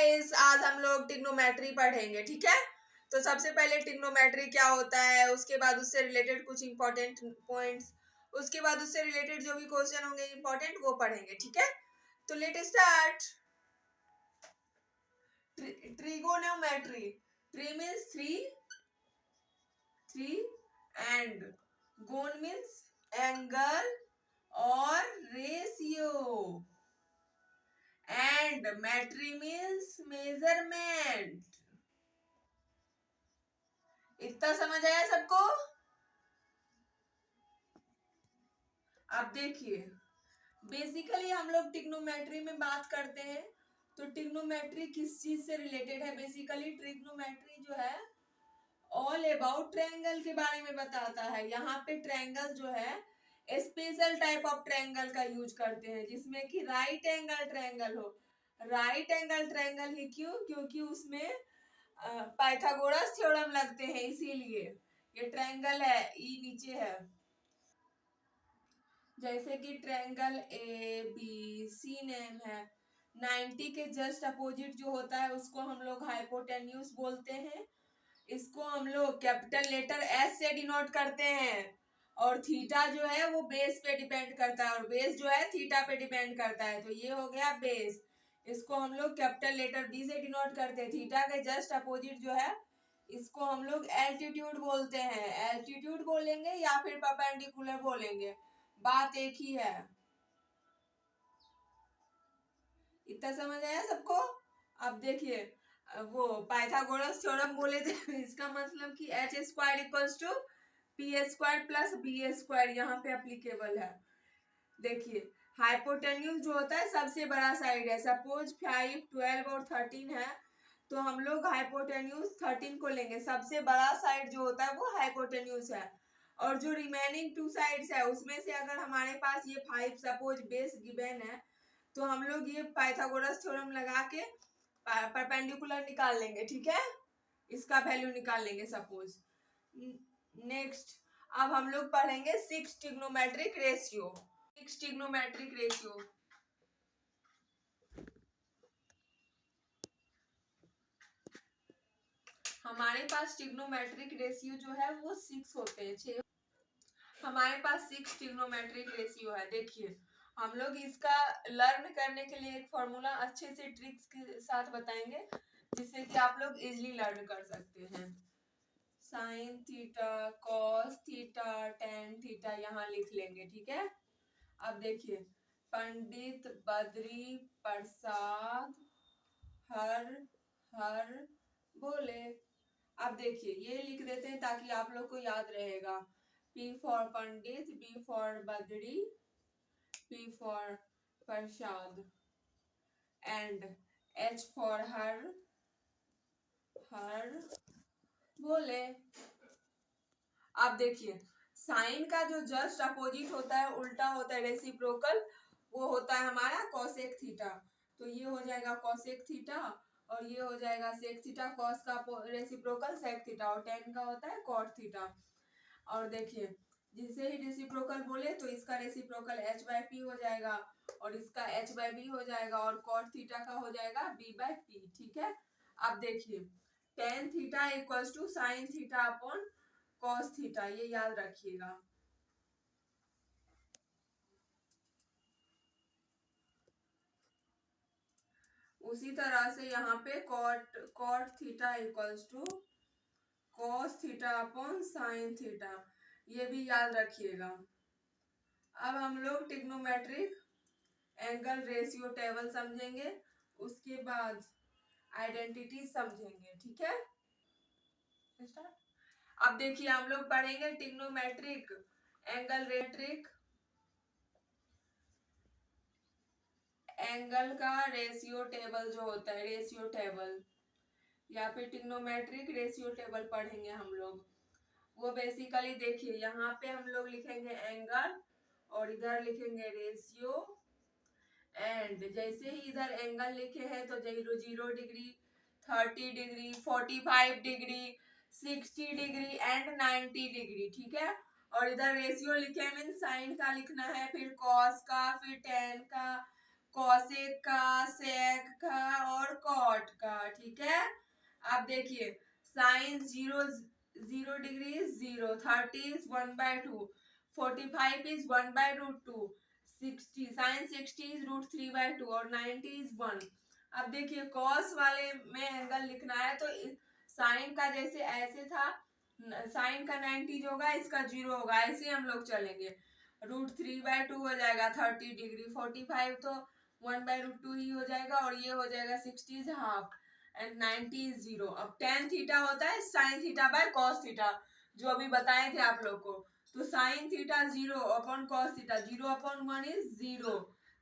Guys, आज हम लोग ट्रिग्नोमेट्री पढ़ेंगे। ठीक है, तो सबसे पहले ट्रिग्नोमेट्री क्या होता है, उसके बाद उससे रिलेटेड कुछ इंपॉर्टेंट पॉइंट्स, उसके बाद उससे रिलेटेड जो भी क्वेश्चन होंगे इंपॉर्टेंट वो पढ़ेंगे। ठीक है, तो let start. Trigonometry, tri means three and gon means angle और ratio and metry means measurement. इतना समझ आया सबको? अब देखिए, बेसिकली हम लोग ट्रिग्नोमेट्री में बात करते हैं तो ट्रिग्नोमेट्री किस चीज से रिलेटेड है? बेसिकली ट्रिग्नोमेट्री जो है ऑल अबाउट ट्रायंगल के बारे में बताता है। यहाँ पे ट्रायंगल जो है स्पेशल टाइप ऑफ ट्रायंगल का यूज करते हैं जिसमें कि राइट एंगल ट्रायंगल हो। राइट एंगल ट्रायंगल ही क्यों? क्योंकि उसमें पाइथागोरस थ्योरम लगते हैं, इसीलिए ये ट्रायंगल है, ई नीचे है। जैसे कि triangle A B C name है, 90 के जस्ट अपोजिट जो होता है उसको हम लोग हाइपोटेन्यूज बोलते हैं। इसको हम लोग कैपिटल लेटर एस से डिनोट करते हैं और थीटा जो है वो बेस पे डिपेंड करता है और बेस जो है थीटा पे डिपेंड करता है। तो ये हो गया बेस, इसको हम लोग कैपिटल लेटर बी से डिनोट करते हैं। थीटा के जस्ट अपोजिट जो है इसको हम लोग एल्टीट्यूड बोलते हैं। एल्टीट्यूड बोलेंगे या फिर परपेंडिकुलर बोलेंगे, बात एक ही है। इतना समझ आया सबको? अब देखिए, वो पाइथागोरस थ्योरम बोले थे इसका मतलब कि H square equals to P square plus B square यहाँ पे अप्लीकेबल है। देखिए, हाइपोटेन्यूज जो होता है सबसे बड़ा साइड है। सपोज 5, 12 और 13 है तो हम लोग हाइपोटेन्यूज 13 को लेंगे। सबसे बड़ा साइड जो होता है वो हाइपोटेन्यूज है और जो रिमेनिंग 2 साइड्स है उसमें से अगर हमारे पास ये 5 सपोज बेस गिवन है तो हम लोग ये पाइथागोरस थ्योरम लगा के परपेंडिकुलर निकाल लेंगे। ठीक है, इसका वैल्यू निकाल लेंगे सपोज। नेक्स्ट, अब हम लोग पढ़ेंगे 6 ट्रिग्नोमेट्रिक रेशियो। 6 ट्रिग्नोमेट्रिक रेशियो, हमारे पास ट्रिग्नोमेट्रिक रेशियो जो है वो 6 होते हैं। 6 हमारे पास 6 ट्रिग्नोमेट्रिक रेशियो है। देखिए, हम लोग इसका लर्न करने के लिए एक फॉर्मूला अच्छे से ट्रिक्स के साथ बताएंगे जिससे कि आप लोग इजीली लर्न कर सकते हैं। Sine theta, cos theta, tan theta यहाँ लिख लेंगे। ठीक है, अब देखिए, पंडित बद्री प्रसाद हर हर बोले। अब देखिए, ये लिख देते हैं ताकि आप लोग को याद रहेगा। P for Pandit, B for Badri, P for Prasad and H for हर बोले। अब देखिए, साइन का जो जस्ट अपोजिट होता है, उल्टा होता है, रेसिप्रोकल, वो होता है हमारा कोसेक थीटा। तो ये हो जाएगा कोसेक थीटा और ये हो जाएगा सेक थीटा। कॉस का रेसिप्रोकल सेक थीटा और टेन का होता है कॉट थीटा। और देखिए, जिसे ही रेसिप्रोकल बोले तो इसका रेसिप्रोकल एच बाई पी हो जाएगा और इसका एच बाई बी हो जाएगा और कॉट थीटा का हो जाएगा बी बाई पी। ठीक है, अब देखिए, tan theta equals to sine theta upon cos theta, ये याद रखिएगा। उसी तरह से यहाँ पे cot theta equals to cos theta upon sine theta, ये भी याद रखिएगा। अब हम लोग ट्रिग्नोमेट्रिक एंगल रेशियो टेबल समझेंगे, उसके बाद आइडेंटिटी समझेंगे। ठीक है, अब देखिए, हम लोग पढ़ेंगे ट्रिग्नोमेट्रिक एंगल रेट्रिक एंगल का रेशियो टेबल जो होता है, रेशियो टेबल या फिर ट्रिग्नोमेट्रिक रेशियो टेबल पढ़ेंगे हम लोग। वो बेसिकली देखिए, यहाँ पे हम लोग लिखेंगे एंगल और इधर लिखेंगे रेशियो एंड जैसे ही इधर एंगल लिखे हैं तो 0 degree, 30 degree, 45 degree, 60 degree and 90 degree. ठीक है, और इधर रेशियो लिखे मीन साइन का लिखना है, फिर कॉस का, फिर टेन का, कॉसेक का, सेक का और कॉट कॉट का, ठीक है। आप देखिए sine 0 degree is 0, 30 is 1/2, 45 is 1/√2, 60 sine 60 is √3/2 और 90 इज 1। अब देखिए कॉस वाले में एंगल लिखना है तो साइन का जैसे ऐसे था, साइन का 90 जो होगा इसका 0 होगा, ऐसे हम लोग चलेंगे। √3/2 हो जाएगा 30 डिग्री, 45 तो 1/√2 ही हो जाएगा और ये हो जाएगा 60 इज हाफ एंड 90 इज 0। अब tan थीटा होता है sine theta by cos theta, जो अभी बताए थे आप लोग को। तो sine theta 0 upon cos theta, 0/1 is 0,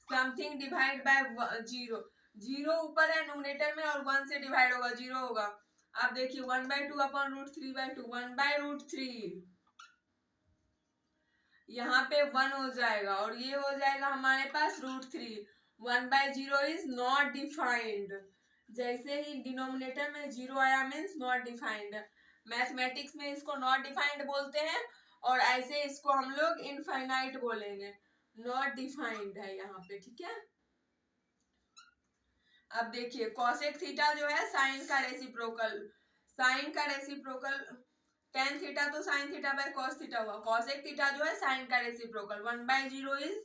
something divide by 0, 0 ऊपर है न्यूमरेटर में और 1 से डिवाइड होगा 0 होगा। आप देखिए 1/2 अपॉन √3/2, 1/√3, यहाँ पे 1 हो जाएगा और ये हो जाएगा हमारे पास √3। 1/0 इज नॉट डिफाइंड, जैसे ही डिनोमिनेटर में 0 आया मीन्स नॉट डिफाइंड। मैथमेटिक्स में इसको नॉट डिफाइंड बोलते हैं और ऐसे इसको हम लोग इनफाइनाइट बोलेंगे, नॉट डिफाइंड है यहाँ पे, ठीक है। अब देखिए कॉसेक थीटा जो है साइन का रेसिप्रोकल, साइन का रेसिप्रोकल tan थीटा तो sine theta by cos theta हुआ, कॉसेक थीटा जो है साइन का रेसिप्रोकल। 1/0 is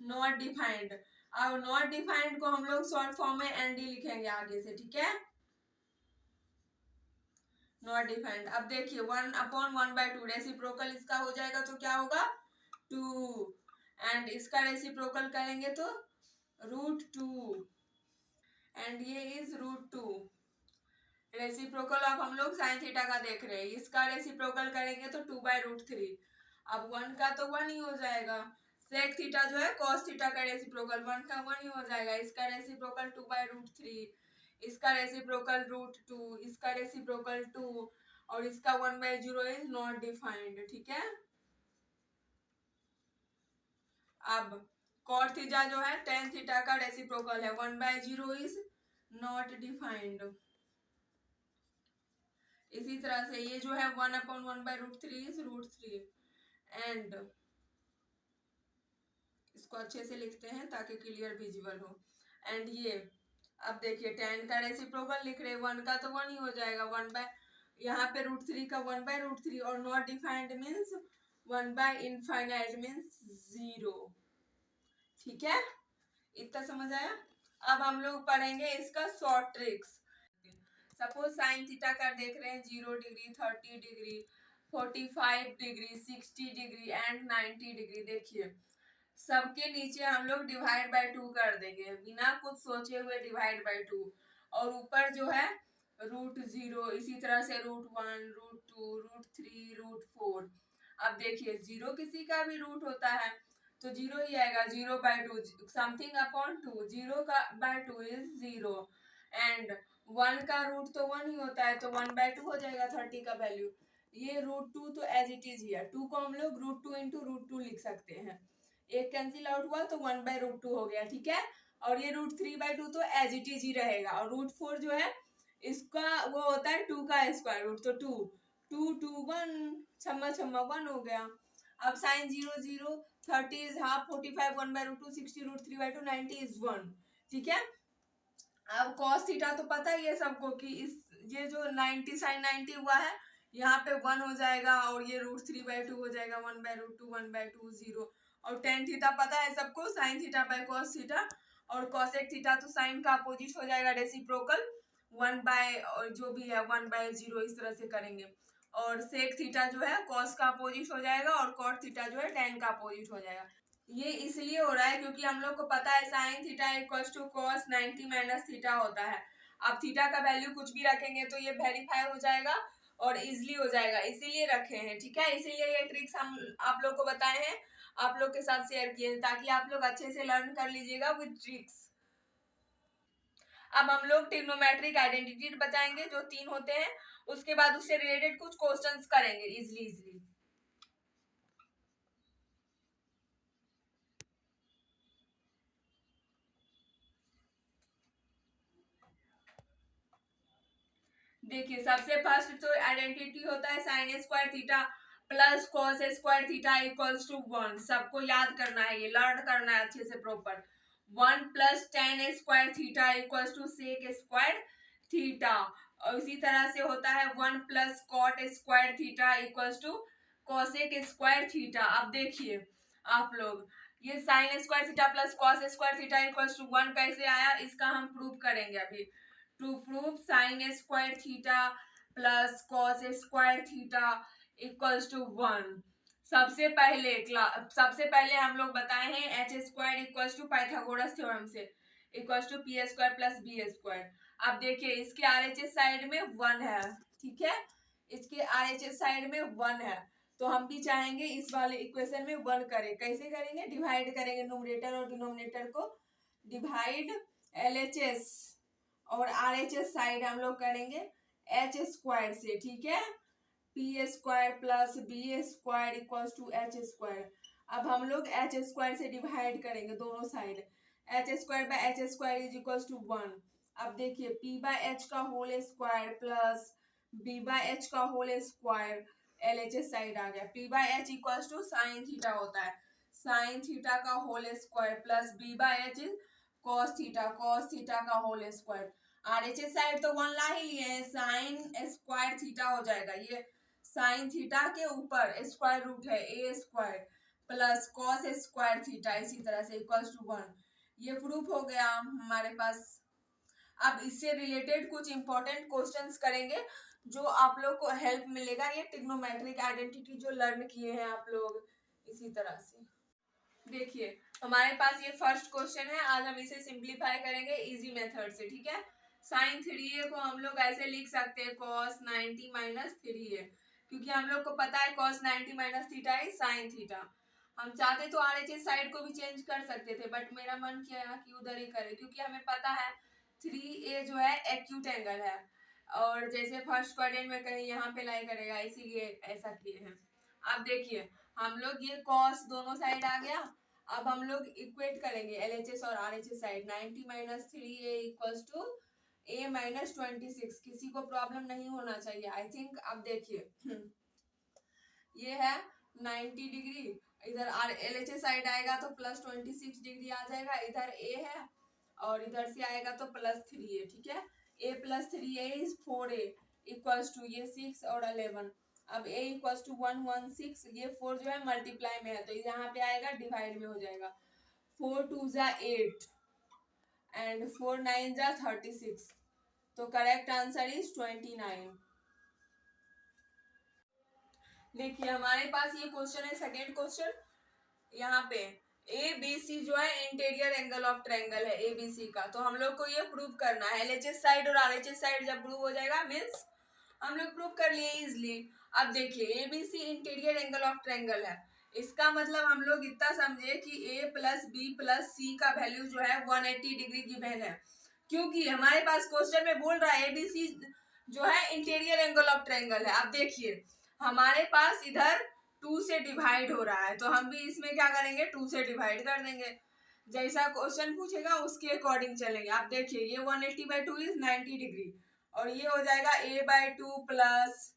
not defined. अब नॉट डिफाइंड को हम लोग शॉर्ट फॉर्म में एनडी लिखेंगे आगे से, ठीक है, नॉट डिफाइंड। अब देखिए 1/1/2 रेसिप्रोकल इसका हो जाएगा तो क्या होगा 2 एंड इसका रेसिप्रोकल करेंगे तो √2 एंड ये इज √2। रेसिप्रोकल अब हम लोग साइन थीटा का देख रहे हैं, इसका रेसिप्रोकल करेंगे तो 2/√3। अब 1 का तो 1 ही हो जाएगा। सेक थीटा जो है कॉस थीटा का रेसिप्रोकल 1 का 1 ही हो जाएगा, इसका रेसिप्रोकल 2/√3, इसका रेसिप्रोकल √2, इसका रेसिप्रोकल 2 और इसका 1/0 इज नॉट डिफाइंड, ठीक है। अब कॉट थीटा जो है tan थीटा का रेसिप्रोकल है, 1/0 इज नॉट डिफाइंड। इसी तरह से ये जो है 1/1/√3 इज √3 एंड इसको अच्छे से लिखते हैं ताकि क्लियर विजिबल हो। एंड ये अब देखिए tan का रेसिप्रोकल लिख रहे, 1 का तो 1 ही हो जाएगा, 1 बाय यहाँ पे √3 का 1/√3 और नॉट डिफाइंड मीन्स 1/इनफाइनाइट मीन्स 0, ठीक है, इतना समझ आया। अब हम लोग पढ़ेंगे इसका short tricks. Suppose sign theta का देख रहे हैं 0 degree, 30 degree, 45 degree, 60 degree and 90 degree. देखिए सबके नीचे हम लोग डिवाइड बाय 2 कर देंगे बिना कुछ सोचे हुए, डिवाइड बाय 2 और ऊपर जो है √0, इसी तरह से √1, √2, √3, √4। अब देखिए 0 किसी का भी रूट होता है तो 0 ही आएगा, 0/2 समथिंग अपॉन 2, 0/2 इज 0 एंड 1 का रूट तो 1 ही होता है तो 1/2 हो जाएगा 30 का वैल्यू। ये √2 तो एज इट इज ही है, 2 को हम लोग √2 इंटू √2 लिख सकते हैं, एक कैंसिल आउट हुआ तो 1/√2 हो गया, ठीक है। और ये √3/2 तो एज इट इज ही रहेगा और √4 जो है इसका वो होता है 2 का स्क्वायर रूट, तो 2 2 2 1 छम्मा छम्मा 1 हो गया। अब साइन 0 0, 30 इज हाफ, 45 1/√2, 60 √3/2, 90 इज 1, ठीक है। अब cos थीटा तो पता ही है सबको कि इस ये जो 90 साइन 90 हुआ है यहाँ पे 1 हो जाएगा और ये √3/2 हो जाएगा, 1/√2 1/2 0 और tan थीटा पता है सबको sine theta by cos theta और cosec थीटा तो साइन का अपोजिट हो जाएगा रेसिप्रोकल 1 बाय और जो भी है 1/0, इस तरह से करेंगे। और sec थीटा जो है cos का अपोजिट हो जाएगा और cot थीटा जो है tan का अपोजिट हो जाएगा। ये इसलिए हो रहा है क्योंकि हम लोग को पता है sine theta equals to cos 90 minus theta होता है। आप थीटा का वैल्यू कुछ भी रखेंगे तो ये वेरीफाई हो जाएगा और इजिली हो जाएगा, इसीलिए रखे हैं, ठीक है। इसीलिए ये ट्रिक्स हम आप लोग को बताए हैं, आप लोग के साथ शेयर किए ताकि आप लोग अच्छे से लर्न कर लीजिएगा विद ट्रिक्स। अब हम लोग ट्रिग्नोमेट्रिक आइडेंटिटी बताएंगे जो 3 होते हैं, उसके बाद उससे रिलेटेड कुछ क्वेश्चंस करेंगे इजिली। देखिए सबसे फर्स्ट तो आइडेंटिटी होता है sine square theta plus cos square theta equals to 1। सबको याद करना है, ये लर्न करना है अच्छे से proper. 1 plus tan square theta equals to sec square theta, और इसी तरह से होता है 1 plus cot square theta equals to cosec square theta. अब देखिए आप लोग, ये sine square theta plus cos square theta equals to 1 कैसे आया, इसका हम प्रूव करेंगे अभी। To prove sine square theta plus cos square theta equals to 1, सबसे पहले हम लोग बताए हैं H square equals to Pythagoras theorem से equals to P square plus B square. अब देखिए इसके आरएचएस साइड में 1 है, ठीक है, इसके आरएचएस साइड में 1 है, तो हम भी चाहेंगे इस वाले इक्वेशन में 1 करें। कैसे करेंगे, डिवाइड करेंगे न्यूमरेटर और डिनोमिनेटर को, डिवाइड एलएचएस और आरएचएस साइड हम लोग करेंगे एच स्क्वायर से, ठीक है, P square plus B square equals to H square. अब हम लोग एच स्क्वायर से डिवाइड करेंगे दोनों side, H square by H square is equals to 1। अब देखिए पी बाय एच का whole square plus B by H का whole square, L H S side आ गया, P by H equals to sine theta होता है, sine theta का whole square plus B by H cos theta का whole square. R H S side तो 1 ला ही लिए हैं, साइन स्क्वायर थीटा हो जाएगा, ये साइन थीटा के ऊपर स्क्वायर रूट है A square plus cos square theta, इसी तरह से इक्वल्स टू 1। ये प्रूफ हो गया हमारे पास। अब इससे रिलेटेड कुछ इंपॉर्टेंट क्वेश्चंस करेंगे जो आप लोग को हेल्प मिलेगा, ये ट्रिग्नोमेट्रिक आइडेंटिटी जो लर्न किए हैं आप लोग, इसी तरह से। देखिए हमारे पास ये फर्स्ट क्वेश्चन है, आज हम इसे सिंप्लीफाई करेंगे इजी मेथड से, ठीक है। साइन 3a को हम लोग ऐसे लिख सकते हैं cos 90 माइनस 3a, क्योंकि हम लोग को पता है cos 90 minus theta is sine theta. हम चाहते तो आरएचएस साइड को भी चेंज कर सकते थे, बट मेरा मन किया कि उधर ही करें, क्योंकि हमें पता है 3a जो है एक्यूट एंगल है, और जैसे फर्स्ट क्वाड्रेंट में कहीं यहाँ पे लाई करेगा, इसीलिए ऐसा किए हैं। अब देखिए हम लोग ये cos दोनों साइड आ गया, अब हम लोग इक्वेट करेंगे एलएचएस और RHS side, 90 minus 3a equals to a minus 26। किसी को प्रॉब्लम नहीं होना चाहिए आई थिंक। अब देखिए ये है 90 डिग्री, इधर एल एच साइड आएगा तो प्लस 26 डिग्री आ जाएगा, इधर a है और इधर से आएगा तो प्लस 3a, ठीक है। a plus 3a is 4a equals to ये 6 और 11। अब a इक्वल्स टू 116, ये 4 जो है मल्टीप्लाई में है तो यहाँ पे आएगा डिवाइड में हो जाएगा, 4 2 जा 8 एंड 4 9 जा 36, तो करेक्ट आंसर इज 29। देखिए हमारे पास ये क्वेश्चन है, सेकेंड क्वेश्चन। यहाँ पे ए बी सी जो है इंटीरियर एंगल ऑफ ट्रायंगल है ए बी सी का, तो हम लोग को ये प्रूव करना है। एलएचएस साइड और आरएचएस साइड जब प्रूव हो जाएगा मीन्स हम लोग प्रूव कर लिए इजिली। अब देखिए A B C interior angle of triangle है, इसका मतलब हम लोग इतना समझे कि A plus B plus C का वैल्यू जो है 180 डिग्री गिवन है, क्योंकि हमारे पास क्वेश्चन में बोल रहा है एबीसी जो है इंटीरियर एंगल ऑफ ट्रायंगल है। अब देखिए हमारे पास इधर 2 से डिवाइड हो रहा है, तो हम भी इसमें क्या करेंगे 2 से डिवाइड कर देंगे, जैसा क्वेश्चन पूछेगा उसके अकॉर्डिंग चलेंगे। आप देखिए ये 180/2 इज 90 डिग्री, और ये हो जाएगा a/2 plus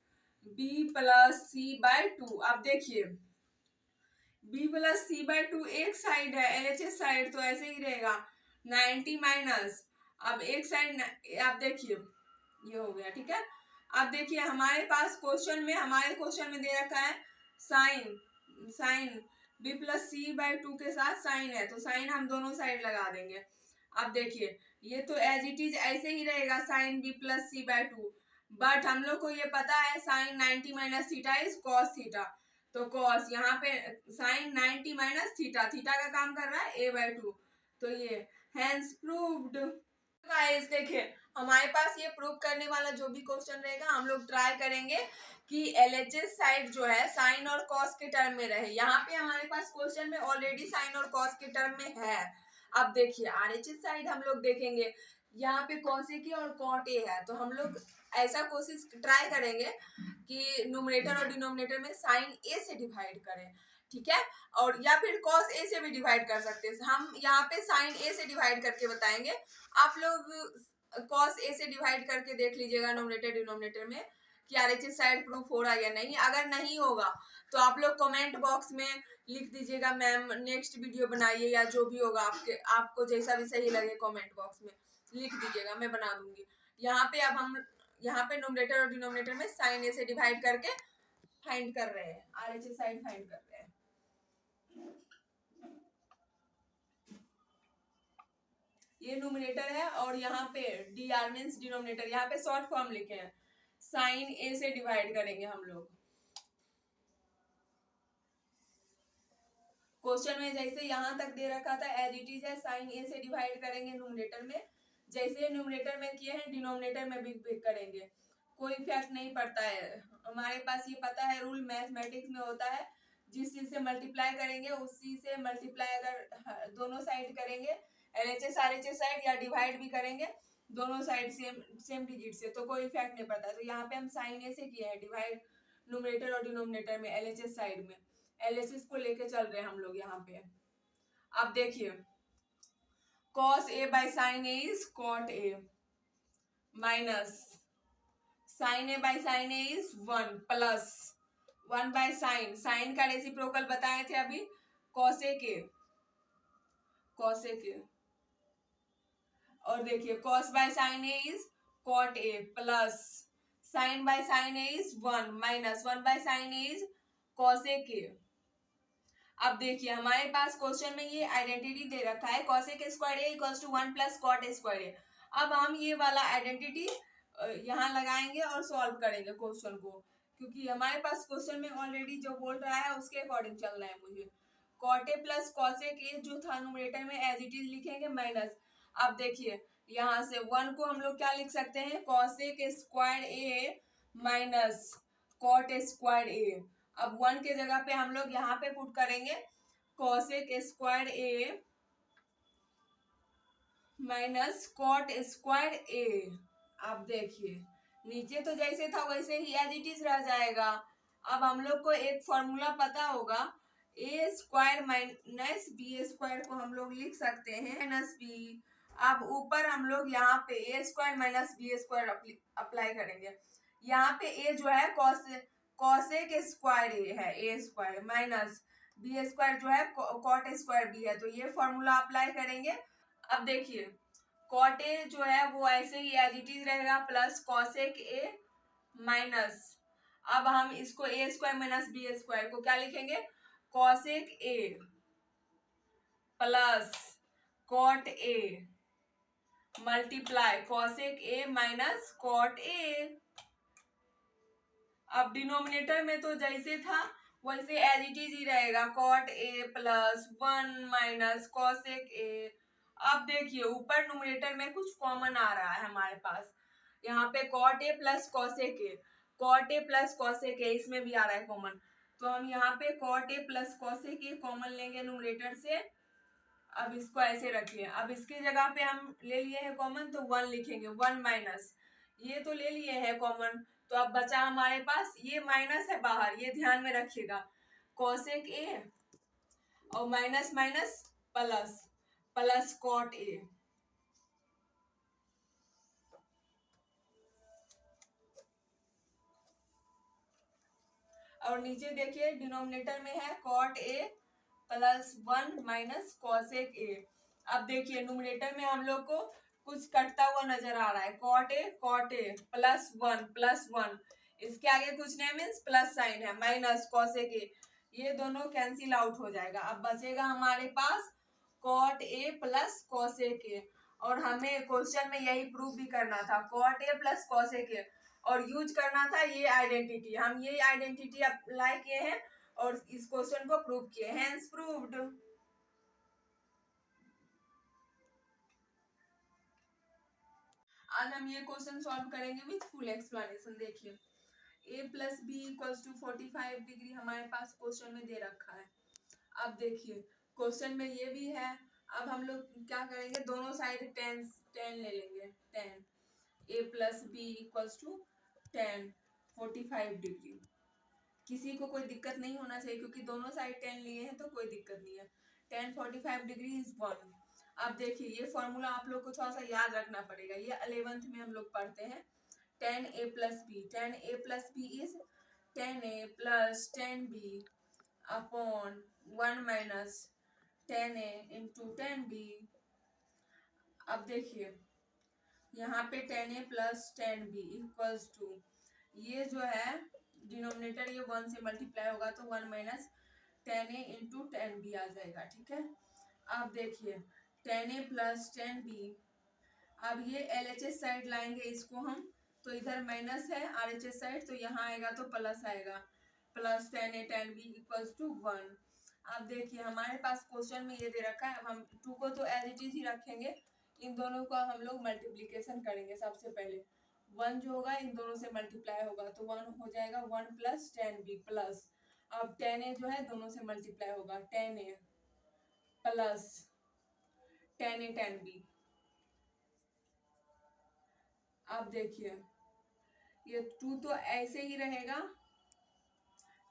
b plus c/2। आप देखिए b प्लस c/2 एक साइड है, एलएचएस साइड तो ऐसे ही रहेगा 90 माइनस, अब एक साइड आप देखिए ये हो गया, ठीक है। अब देखिए हमारे पास हमारे क्वेश्चन में दे रखा है साइन b प्लस c/2 के साथ साइन है, तो साइन हम दोनों साइड लगा देंगे। अब देखिए ये तो एज इट इज ऐसे ही रहेगा sign b plus c/2, but हम लोग को ये पता है sine 90 minus theta is cos theta, तो कॉस यहाँ पे साइन 90 माइनस थीटा, थीटा का काम कर रहा है a/2, तो ये हैंस प्रूव्ड। गाइस देखिए हमारे पास ये प्रूव करने वाला जो भी क्वेश्चन रहेगा हम लोग ट्राई करेंगे कि एलएचएस साइड जो है साइन और कॉस के टर्म में रहे। यहाँ पे हमारे पास क्वेश्चन में ऑलरेडी साइन और कॉस के टर्म में है। अब देखिए आरएचएस साइड हम लोग देखेंगे, यहाँ पे कॉसेक और कॉट ए है, तो हम लोग ऐसा कोशिश ट्राई करेंगे कि न्यूमरेटर और डिनोमिनेटर में साइन ए से डिवाइड करें, ठीक है, और या फिर कॉस ए से भी डिवाइड कर सकते हैं। हम यहाँ पे साइन ए से डिवाइड करके बताएंगे, आप लोग कॉस ए से डिवाइड करके देख लीजिएगा न्यूमरेटर डिनोमिनेटर में कि आरएचएस साइड प्रूफ हो रहा है या नहीं। अगर नहीं होगा तो आप लोग कमेंट बॉक्स में लिख दीजिएगा मैम नेक्स्ट वीडियो बनाइए, या जो भी होगा आपको जैसा भी सही लगे कमेंट बॉक्स में लिख दीजिएगा, मैं बना दूंगी, यहाँ पे अब हम यहाँ पे न्यूमरेटर और डिनोमिनेटर में साइन ए से डिवाइड करके फाइंड कर रहे हैं, आरएचएस साइड फाइंड कर रहे हैं। ये न्यूमरेटर है और यहाँ पे डी आर मीन्स डिनोमिनेटर, यहाँ पे शॉर्ट फॉर्म लिखे हैं, साइन ए से डिवाइड करेंगे हम लोग। क्वेश्चन में जैसे यहाँ तक दे रखा था एज इट इज है, साइन ए से डिवाइड करेंगे न्यूमरेटर में, जैसे न्यूमरेटर में किए हैं डिनोमिनेटर में भी करेंगे, कोई इफेक्ट नहीं पड़ता है। हमारे पास ये पता है रूल मैथमेटिक्स में होता है, जिस चीज से मल्टीप्लाई करेंगे उसी से मल्टीप्लाई अगर दोनों साइड करेंगे, एलएचएस आरएचएस साइड, या डिवाइड भी करेंगे दोनों साइड सेम डिजिट से, तो कोई इफेक्ट नहीं पड़ता। तो यहाँ पे हम साइन ए से किए हैं डिवाइड न्यूमरेटर और डिनोमिनेटर में, एलएचएस साइड में एलएचएस को लेके चल रहे हैं हम लोग यहाँ पे। अब देखिए cos a by sin a is cot a minus sin a by sin a is 1 plus 1 by sin का रेसिप्रोकल बताए थे अभी cos a के, और देखिए cos by sin a is cot a plus sin by sin a is 1 minus 1 by sin a is cos a के। अब देखिए हमारे पास क्वेश्चन में ये आइडेंटिटी दे रखा है cos a square a equals to 1 plus cot a square a। अब हम ये वाला आइडेंटिटी यहाँ लगाएंगे और सॉल्व करेंगे क्वेश्चन को, क्योंकि हमारे पास क्वेश्चन में ऑलरेडी जो बोल रहा है उसके अकॉर्डिंग चलना है मुझे। cot a plus cos a जो था न्यूमरेटर में एज इट इज लिखेंगे माइनस। अब देखिए यहाँ से 1 को हम लोग क्या लिख सकते हैं, cos a square a minus cot a square a। अब 1 के जगह पे हम लोग यहाँ पे पुट करेंगे cos a square a minus cot square a। अब देखिए नीचे तो जैसे था वैसे ही एज इट इज रह जाएगा। अब हम लोग को एक फॉर्मूला पता होगा, a square minus B square को हम लोग लिख सकते हैं माइनस बी। अब ऊपर हम लोग यहाँ पे a square minus B square apply करेंगे। यहाँ पे a जो है cos a के स्क्वायर a है, a square minus B square जो है cot स्क्वायर b है, तो ये फॉर्मूला अप्लाई करेंगे। अब देखिए cot a जो है वो ऐसे ही एज इट इज रहेगा प्लस cosec a माइनस, अब हम इसको a square minus B square को क्या लिखेंगे, cosec a plus cot a multiply cosec a minus cot a। अब डिनोमिनेटर में तो जैसे था वैसे एज इट इज ही रहेगा, cot a plus 1 minus cosec a। अब देखिए ऊपर न्यूमरेटर में कुछ कॉमन आ रहा है हमारे पास, यहाँ पे cot a plus cosec a, cot a plus cosec a इसमें भी आ रहा है कॉमन, तो हम यहाँ पे cot a plus cosec a common लेंगे न्यूमरेटर से। अब इसको ऐसे रखिए, अब इसकी जगह पे हम ले लिए हैं कॉमन तो 1 लिखेंगे, 1 माइनस ये तो ले लिए हैं कॉमन, तो अब बचा हमारे पास ये माइनस है बाहर, ये ध्यान में रखिएगा, cosec a और minus minus plus plus cot a। और नीचे देखिए डिनोमिनेटर में है cot a plus 1 minus cosec a। अब देखिए न्यूमरेटर में हम लोग को कुछ कटता हुआ नजर आ रहा है, cot a प्लस 1 इसके आगे कुछ नहीं मीन्स प्लस साइन है माइनस cosec a, ये दोनों कैंसिल आउट हो जाएगा। अब बचेगा हमारे पास cot a plus cosec a, और हमें क्वेश्चन में यही प्रूव भी करना था, cot a plus cosec a, और यूज करना था ये आइडेंटिटी। हम ये आइडेंटिटी अप्लाई किए हैं और इस क्वेश्चन को प्रूव किए, हेंस प्रूव्ड। आज हम ये क्वेश्चन सॉल्व करेंगे विथ फुल एक्सप्लेनेशन। देखिए a plus b equals to 45 degree हमारे पास क्वेश्चन में दे रखा है। अब देखिए क्वेश्चन में ये भी है, अब हम लोग क्या करेंगे, दोनों साइड टेन ले लेंगे, 10 a plus b equals to 10 45 degree. किसी को कोई दिक्कत नहीं होना चाहिए क्योंकि दोनों साइड 10 लिए हैं तो कोई दिक्कत नहीं है। 10 45 डिग्री इज 1। अब देखिए ये फॉर्मूला आप लोग को थोड़ा सा याद रखना पड़ेगा, ये 11th में हम लोग पढ़ते हैं। 10a plus b is 10a plus 10b upon 1 minus 10a into 10b। अब देखिए यहाँ पे 10a plus 10b equals to, ये जो है डिनोमिनेटर ये 1 से मल्टीप्लाई होगा तो 1 माइनस 10a इंटू 10b आ जाएगा। ठीक है, अब देखिए 10a प्लस 10b, अब ये LHS साइड लाएंगे इसको हम, तो इधर माइनस है RHS साइड, तो यहाँ आएगा तो प्लस आएगा, plus 10a 10b equals to 1। अब देखिए हमारे पास क्वेश्चन में ये दे रखा है, हम 2 को तो एज इट इज ही रखेंगे, इन दोनों का हम लोग मल्टीप्लीकेशन करेंगे। सबसे पहले 1 जो होगा इन दोनों से मल्टीप्लाई होगा तो 1 हो जाएगा 1 प्लस 10b प्लस, अब 10a जो है दोनों से मल्टीप्लाई होगा 10a प्लस 10a 10b। अब देखिए ये 2 तो ऐसे ही रहेगा,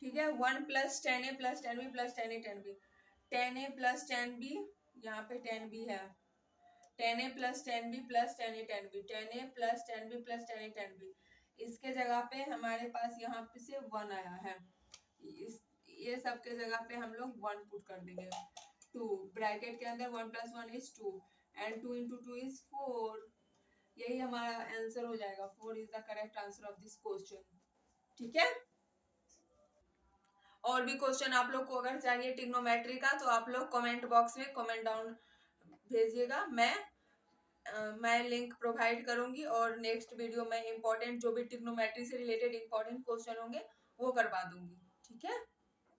ठीक है, 1 plus 10a plus 10b plus 10a 10b, 10a plus 10b, यहाँ पे 10b है, 10a plus 10b plus 10a 10b, 10a plus 10b plus 10a 10b, इसके जगह पे हमारे पास यहाँ पे से 1 आया है, ये सब के जगह पे हम लोग 1 पुट कर देंगे। 2 ब्रैकेट के अंदर 1 plus 1 is 2 and 2 into 2 is 4, यही हमारा आंसर हो जाएगा। 4 is the correct answer of this question. ठीक है, और भी क्वेश्चन आप लोग को अगर चाहिए ट्रिग्नोमेट्री का तो आप लोग कमेंट बॉक्स में कमेंट डाउन भेजिएगा, मैं लिंक प्रोवाइड करूंगी और नेक्स्ट वीडियो में इंपॉर्टेंट जो भी ट्रिग्नोमेट्री से रिलेटेड इंपॉर्टेंट क्वेश्चन होंगे वो करवा दूंगी। ठीक है।